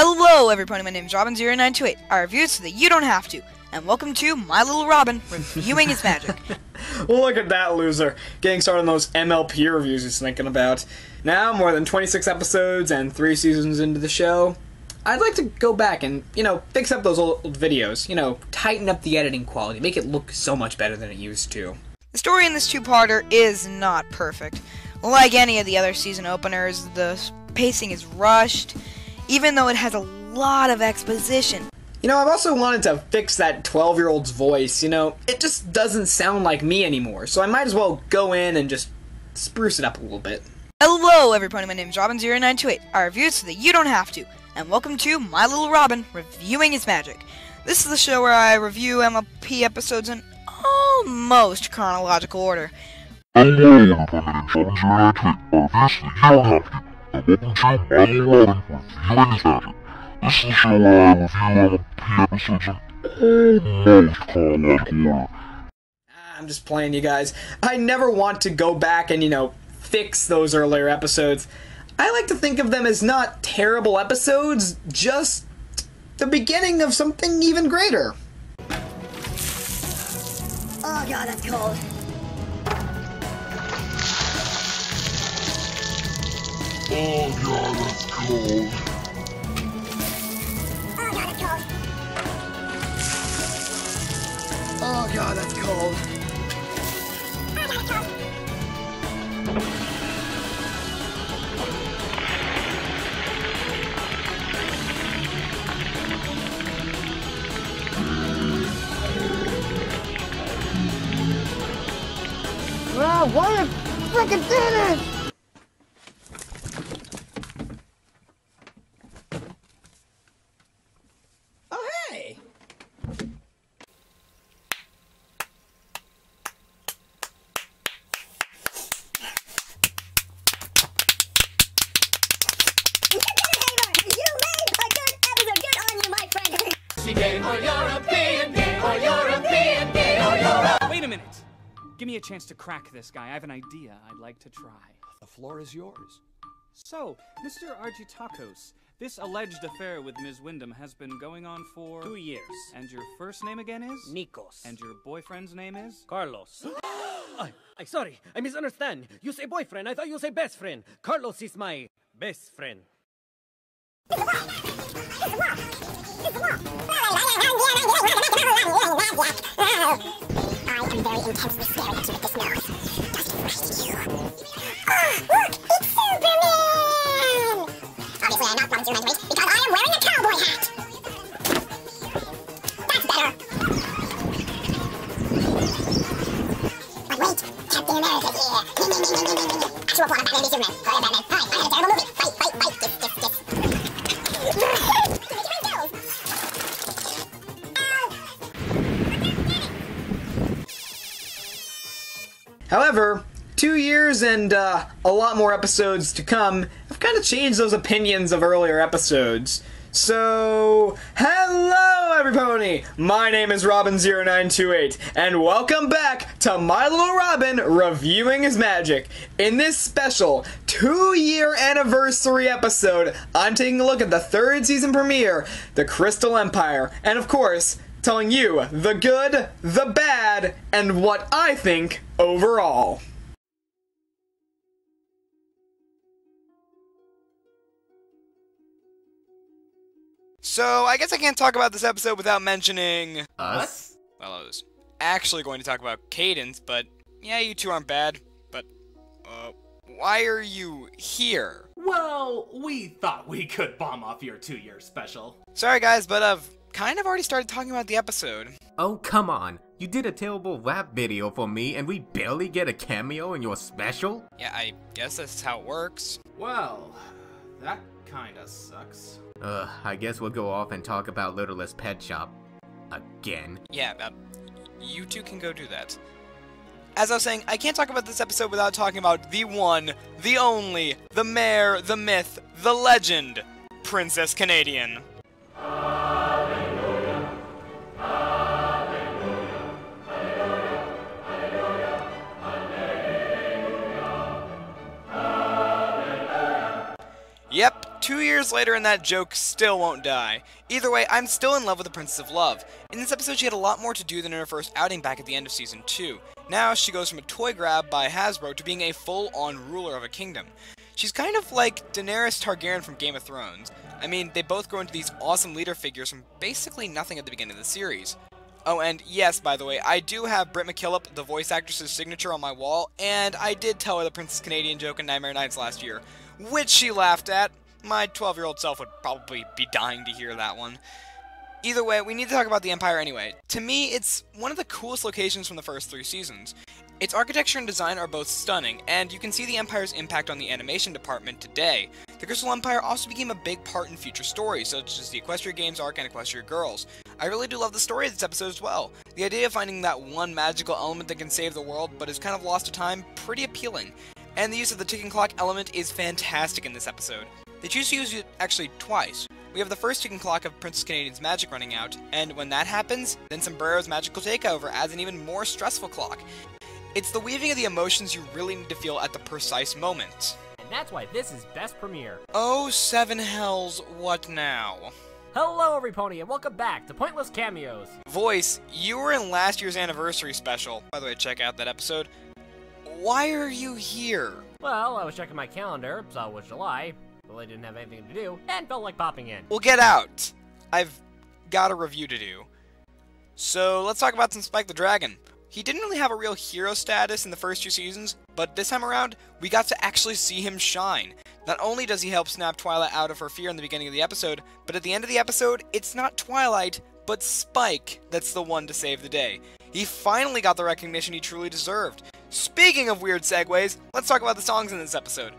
Hello everybody, my name is Robin0928. I review so that you don't have to. And welcome to My Little Robin, reviewing his magic. Well, look at that loser, getting started on those MLP reviews he's thinking about. Now, more than 26 episodes and 3 seasons into the show, I'd like to go back and, fix up those old videos. Tighten up the editing quality, make it look so much better than it used to. The story in this two-parter is not perfect. Like any of the other season openers, the pacing is rushed, even though it has a lot of exposition. I've also wanted to fix that 12-year-old's voice, it just doesn't sound like me anymore, so I might as well go in and just spruce it up a little bit. Hello everybody, my name is Robin0928. I review so that you don't have to. And welcome to My Little Robin, reviewing his magic. This is the show where I review MLP episodes in almost chronological order. Hello everybody, my name is Robin0928. I review so that you don't have to. And welcome to My Little Robin, reviewing his magic. This is the show where I review MLP episodes in almost chronological order. I'm just playing, you guys. I never want to go back and, fix those earlier episodes. I like to think of them as not terrible episodes, just the beginning of something even greater. Oh god, that's cold. Oh god, that's cold. Oh god, that's cold. Bro, why you frickin' did it? Oh, hey! Wait a minute! Give me a chance to crack this guy. I have an idea I'd like to try. The floor is yours. So, Mr. Argitakos, this alleged affair with Ms. Wyndham has been going on for 2 years. And your first name again is? Nikos. And your boyfriend's name is? Carlos. I sorry, I misunderstand. You say boyfriend, I thought you say best friend. Carlos is my best friend. I am very intensely staring at you with this nose. Just right you. Oh, look! It's Superman! Obviously, I'm not Robin0928 because I am wearing a cowboy hat! That's better! But wait! Captain America's here! Actual plot of Batman v Superman. Sorry, Batman. Hi, I had a terrible movie. Fight! However, 2 years and a lot more episodes to come have kind of changed those opinions of earlier episodes. So, hello everybody! My name is Robin0928, and welcome back to My Little Robin reviewing his magic. In this special 2-year anniversary episode, I'm taking a look at the 3rd season premiere, The Crystal Empire, and of course, telling you the good, the bad, and what I think overall. So, I guess I can't talk about this episode without mentioning... Us? Well, I was actually going to talk about Cadence, but yeah, you two aren't bad, but, why are you here? Well, we thought we could bomb off your 2-year special. Sorry guys, but I've kind of already started talking about the episode. Oh, come on. You did a terrible rap video for me and we barely get a cameo in your special? Yeah, I guess that's how it works. Well, that kinda sucks. I guess we'll go off and talk about Littlest Pet Shop. Again. Yeah, you two can go do that. As I was saying, I can't talk about this episode without talking about the one, the only, the mayor, the myth, the legend, Princess Canadian. Yep, 2 years later and that joke still won't die. Either way, I'm still in love with the Princess of Love. In this episode, she had a lot more to do than in her first outing back at the end of Season 2. Now, she goes from a toy grab by Hasbro to being a full-on ruler of a kingdom. She's kind of like Daenerys Targaryen from Game of Thrones. I mean, they both grow into these awesome leader figures from basically nothing at the beginning of the series. Oh, and yes, by the way, I do have Britt McKillop, the voice actress's signature on my wall, and I did tell her the Princess Canadian joke in Nightmare Nights last year, which she laughed at. My 12-year-old self would probably be dying to hear that one. Either way, we need to talk about the Empire anyway. To me, it's one of the coolest locations from the first 3 seasons. Its architecture and design are both stunning, and you can see the Empire's impact on the animation department today. The Crystal Empire also became a big part in future stories, such as the Equestria Games arc and Equestria Girls. I really do love the story of this episode as well. The idea of finding that one magical element that can save the world, but is kind of lost to time, pretty appealing. And the use of the ticking clock element is fantastic in this episode. They choose to use it actually twice. We have the first ticking clock of Princess Canadian's magic running out, and when that happens, then Sombrero's magical takeover adds an even more stressful clock. It's the weaving of the emotions you really need to feel at the precise moment. And that's why this is Best Premiere. Oh, 7 hells, what now? Hello, everypony, and welcome back to Pointless Cameos. Voice, you were in last year's anniversary special. By the way, check out that episode. Why are you here? Well, I was checking my calendar, saw it was July, really didn't have anything to do, and felt like popping in. Well, get out. I've got a review to do. So, let's talk about some Spike the Dragon. He didn't really have a real hero status in the first 2 seasons, but this time around, we got to actually see him shine. Not only does he help snap Twilight out of her fear in the beginning of the episode, but at the end of the episode, it's not Twilight, but Spike that's the one to save the day. He finally got the recognition he truly deserved. Speaking of weird segues, let's talk about the songs in this episode.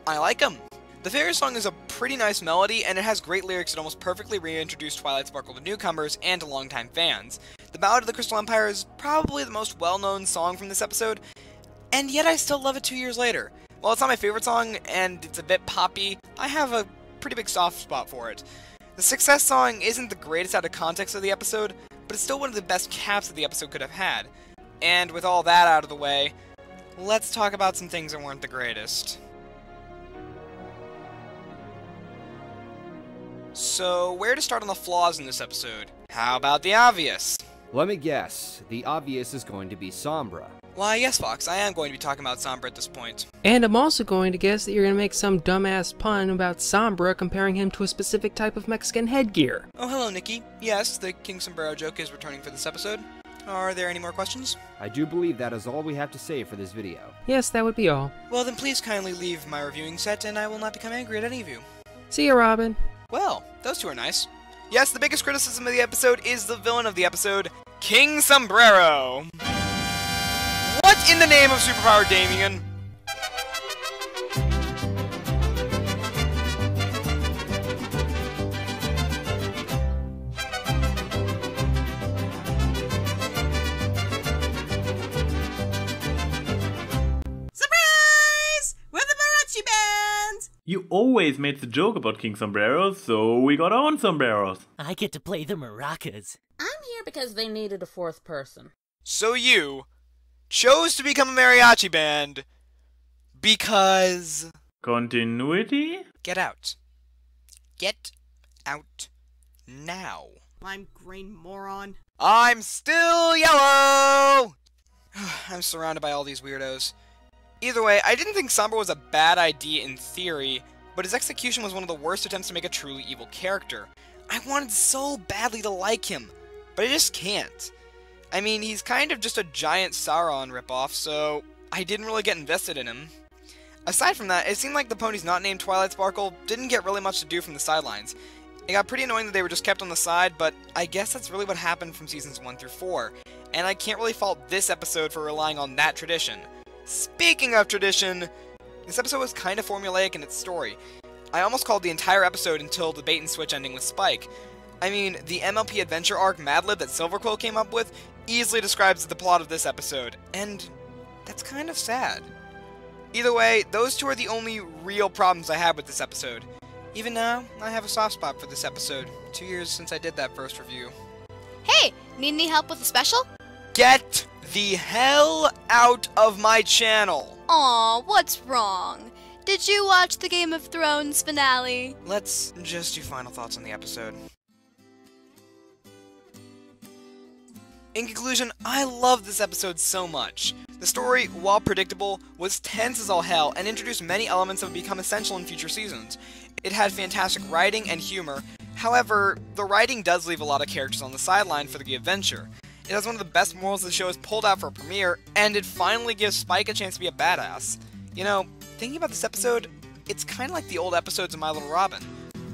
I like them. The Fairy song is a pretty nice melody, and it has great lyrics that almost perfectly reintroduce Twilight Sparkle to newcomers and to longtime fans. The Ballad of the Crystal Empire is probably the most well-known song from this episode, and yet I still love it 2 years later. While it's not my favorite song, and it's a bit poppy, I have a pretty big soft spot for it. The Success song isn't the greatest out of context of the episode, but it's still one of the best caps that the episode could have had. And with all that out of the way, let's talk about some things that weren't the greatest. So, where to start on the flaws in this episode? How about the obvious? Let me guess. The obvious is going to be Sombra. Why, yes, Fox, I am going to be talking about Sombra at this point. And I'm also going to guess that you're going to make some dumbass pun about Sombra comparing him to a specific type of Mexican headgear. Oh, hello, Nikki. Yes, the King Sombrero joke is returning for this episode. Are there any more questions? I do believe that is all we have to say for this video. Yes, that would be all. Well, then please kindly leave my reviewing set, and I will not become angry at any of you. See ya, Robin. Well, those two are nice. Yes, the biggest criticism of the episode is the villain of the episode, King Sombrero. What in the name of superpower Damien? Surprise! We're the mariachi band! You always made the joke about King Sombreros, so we got our own sombreros. I get to play the maracas. I'm here because they needed a 4th person. So you chose to become a mariachi band because... Continuity? Get out. Get out now. I'm green, moron. I'm still yellow! I'm surrounded by all these weirdos. Either way, I didn't think Sombra was a bad idea in theory, but his execution was one of the worst attempts to make a truly evil character. I wanted so badly to like him, but I just can't. I mean, he's kind of just a giant Sauron ripoff, so I didn't really get invested in him. Aside from that, it seemed like the ponies not named Twilight Sparkle didn't get really much to do from the sidelines. It got pretty annoying that they were just kept on the side, but I guess that's really what happened from seasons 1 through 4, and I can't really fault this episode for relying on that tradition. Speaking of tradition, this episode was kind of formulaic in its story. I almost called the entire episode until the bait-and-switch ending with Spike. I mean, the MLP adventure arc Madlib that Silverquill came up with easily describes the plot of this episode, and that's kind of sad. Either way, those two are the only real problems I had with this episode. Even now, I have a soft spot for this episode. 2 years since I did that first review. Hey, need any help with the special? Get the hell out of my channel! Aw, what's wrong? did you watch the Game of Thrones finale? Let's just do final thoughts on the episode. In conclusion, I love this episode so much. The story, while predictable, was tense as all hell and introduced many elements that would become essential in future seasons. It had fantastic writing and humor. However, the writing does leave a lot of characters on the sideline for the adventure. It has one of the best morals the show has pulled out for a premiere, and it finally gives Spike a chance to be a badass. You know, thinking about this episode, it's kind of like the old episodes of My Little Robin.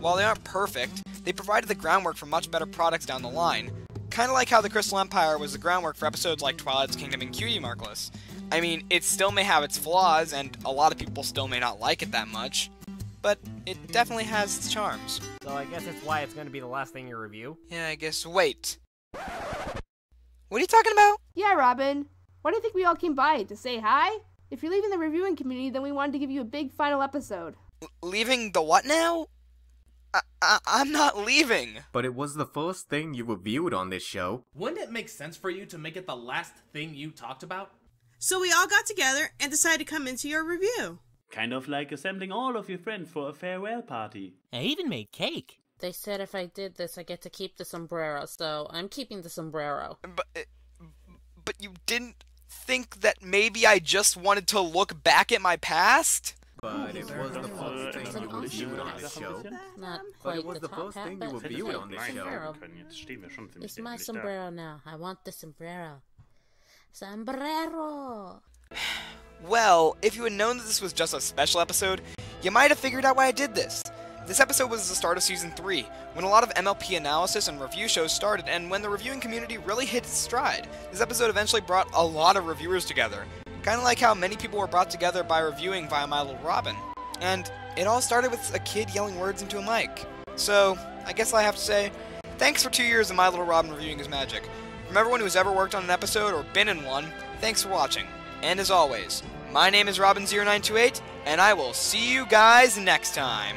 While they aren't perfect, they provided the groundwork for much better products down the line. Kind of like how the Crystal Empire was the groundwork for episodes like Twilight's Kingdom and Cutie Markless. I mean, it still may have its flaws, and a lot of people still may not like it that much, but it definitely has its charms. So I guess that's why it's going to be the last thing you review? Yeah, I guess. Wait. What are you talking about? Yeah, Robin. Why do you think we all came by? To say hi? If you're leaving the reviewing community, then we wanted to give you a big final episode. Leaving the what now? I'm not leaving. But it was the first thing you reviewed on this show. Wouldn't it make sense for you to make it the last thing you talked about? So we all got together and decided to come into your review. Kind of like assembling all of your friends for a farewell party. I even made cake. They said if I did this, I get to keep the sombrero, so I'm keeping the sombrero. But you didn't think that maybe I just wanted to look back at my past? But it was the first thing you reviewed on this show. Not But quite it was the the top first hat, thing you but reviewed on this show. sombrero. It's my sombrero now. I want the sombrero. Sombrero! Well, if you had known that this was just a special episode, you might have figured out why I did this. This episode was the start of Season 3, when a lot of MLP analysis and review shows started, and when the reviewing community really hit its stride. This episode eventually brought a lot of reviewers together, kind of like how many people were brought together by reviewing via My Little Robin. And it all started with a kid yelling words into a mic. So, I guess I have to say, thanks for 2 years of My Little Robin reviewing his magic. From everyone who's ever worked on an episode or been in one, thanks for watching. And as always, my name is Robin0928, and I will see you guys next time.